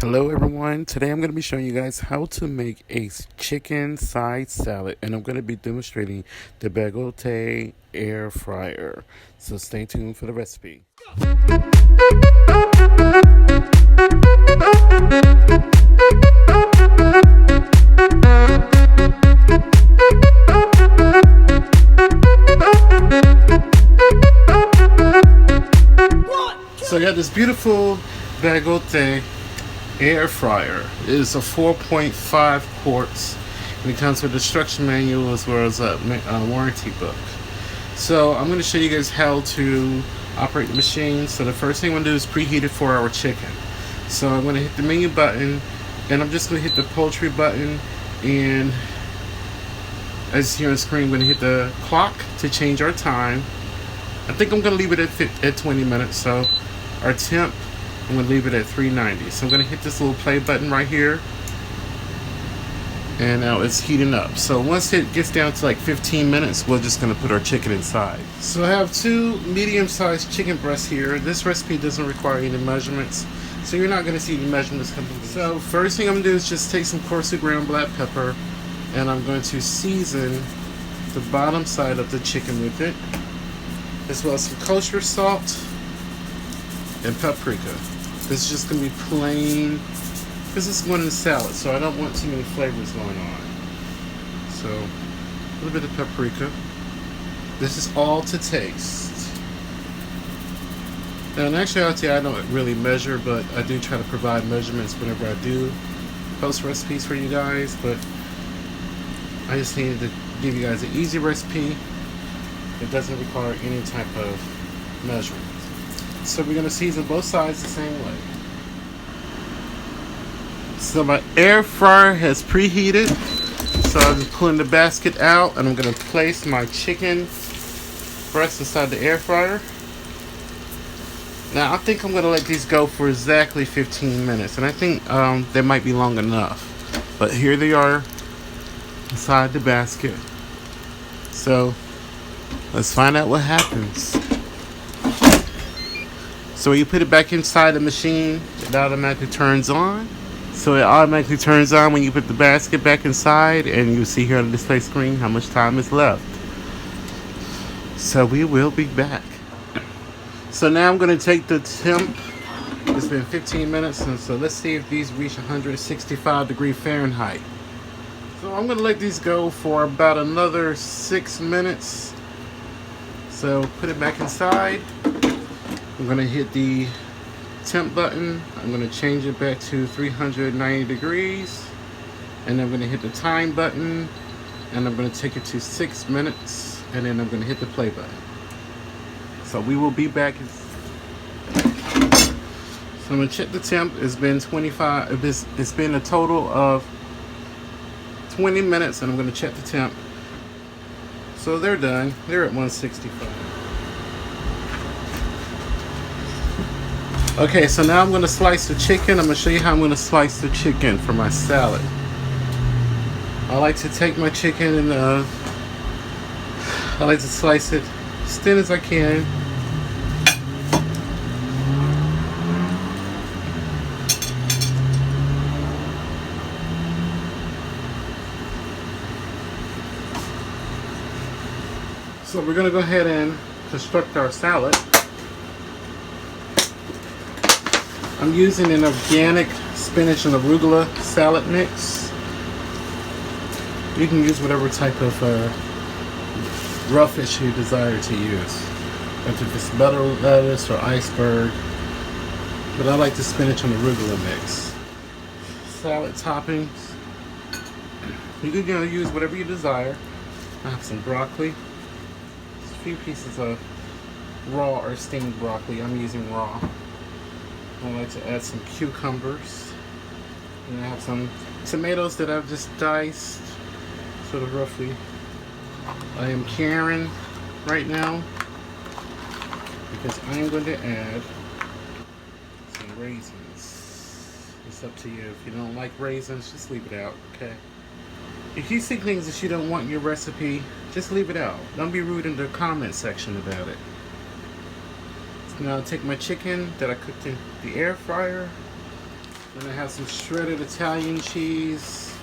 Hello everyone, today I'm going to be showing you guys how to make a chicken side salad, and I'm going to be demonstrating the Bagotte Air Fryer. So stay tuned for the recipe. So I got this beautiful Bagotte Air Fryer. It is a 4.5 quarts, and it comes with a instruction manual as well as a warranty book. So I'm going to show you guys how to operate the machine. So the first thing I'm going to do is preheat it for our chicken. So I'm going to hit the menu button, and I'm just going to hit the poultry button, and as you see on the screen, I'm going to hit the clock to change our time. I think I'm going to leave it at 20 minutes. So our temp, I'm going to leave it at 390. So I'm going to hit this little play button right here. And now it's heating up. So once it gets down to like 15 minutes, we're just going to put our chicken inside. So I have two medium-sized chicken breasts here. This recipe doesn't require any measurements, so you're not going to see any measurements coming. So first thing I'm going to do is just take some coarsely ground black pepper, and I'm going to season the bottom side of the chicken with it, as well as some kosher salt and paprika. This is just going to be plain, because this is going in the salad, so I don't want too many flavors going on. So a little bit of paprika. This is all to taste. Now in actuality, I don't really measure, but I do try to provide measurements whenever I do post recipes for you guys, but I just needed to give you guys an easy recipe. It doesn't require any type of measurement. So we're going to season both sides the same way. So my air fryer has preheated. So I'm just pulling the basket out, and I'm going to place my chicken breast inside the air fryer. Now I think I'm going to let these go for exactly 15 minutes. And I think they might be long enough. But here they are inside the basket. So let's find out what happens. So when you put it back inside the machine, it automatically turns on. So it automatically turns on when you put the basket back inside, and you see here on the display screen how much time is left. So we will be back. So now I'm going to take the temp. It's been 15 minutes, and so let's see if these reach 165 degrees Fahrenheit. So I'm going to let these go for about another 6 minutes. So put it back inside. I'm going to hit the temp button. I'm going to change it back to 390 degrees. And I'm going to hit the time button. And I'm going to take it to 6 minutes. And then I'm going to hit the play button. So we will be back. So I'm going to check the temp. It's been 25. It's been a total of 20 minutes. And I'm going to check the temp. So they're done. They're at 165. Okay, so now I'm going to slice the chicken. I'm going to show you how I'm going to slice the chicken for my salad. I like to take my chicken and I like to slice it as thin as I can. So we're going to go ahead and construct our salad. I'm using an organic spinach and arugula salad mix. You can use whatever type of raw fish you desire to use. If it's butter lettuce or iceberg. But I like the spinach and arugula mix. Salad toppings. You can use whatever you desire. I have some broccoli. Just a few pieces of raw or steamed broccoli. I'm using raw. I like to add some cucumbers, and I have some tomatoes that I've just diced, sort of roughly. I am curing right now because I am going to add some raisins. It's up to you. If you don't like raisins, just leave it out, okay? If you see things that you don't want in your recipe, just leave it out. Don't be rude in the comment section about it. Now I'll take my chicken that I cooked in the air fryer, Then I have some shredded Italian cheese.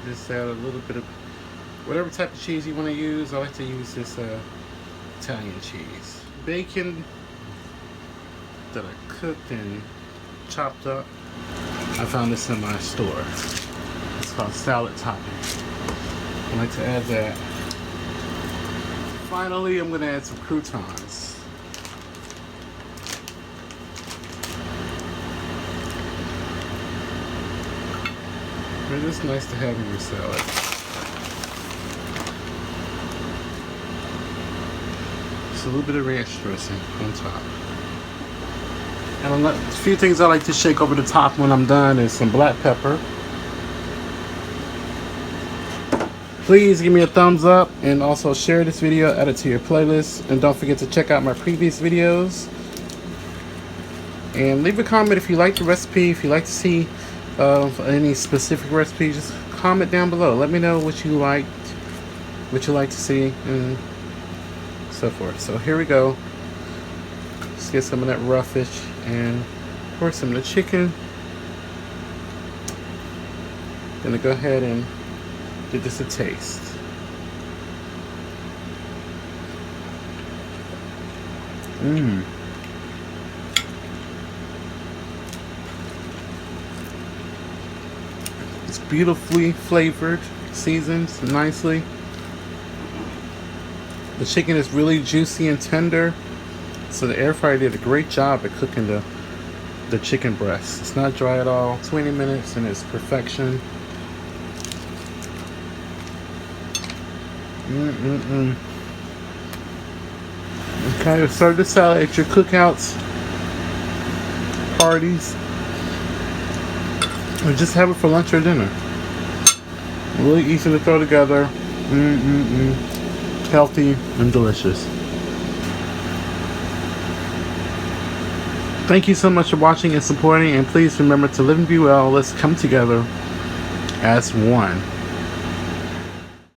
Just add a little bit of whatever type of cheese you want to use. I like to use this Italian cheese. Bacon that I cooked and chopped up. I found this in my store. It's called salad topping. I like to add that. Finally, I'm going to add some croutons. It is nice to have in your salad. Just a little bit of ranch dressing on top. And a few things I like to shake over the top when I'm done is some black pepper. Please give me a thumbs up and also share this video, add it to your playlist, and don't forget to check out my previous videos. And leave a comment if you like the recipe, if you like to see any specific recipe, just comment down below. Let me know what you liked, what you like to see, and so forth. So here we go. Let's get some of that roughage and pour some of the chicken. Gonna go ahead and give this a taste. It's beautifully flavored, seasoned nicely. The chicken is really juicy and tender, so the air fryer did a great job at cooking the chicken breast. It's not dry at all. 20 minutes and it's perfection. Okay, serve the salad at your cookouts, parties, or just have it for lunch or dinner. Really easy to throw together. Healthy and delicious. Thank you so much for watching and supporting, and please remember to live and be well. Let's come together as one.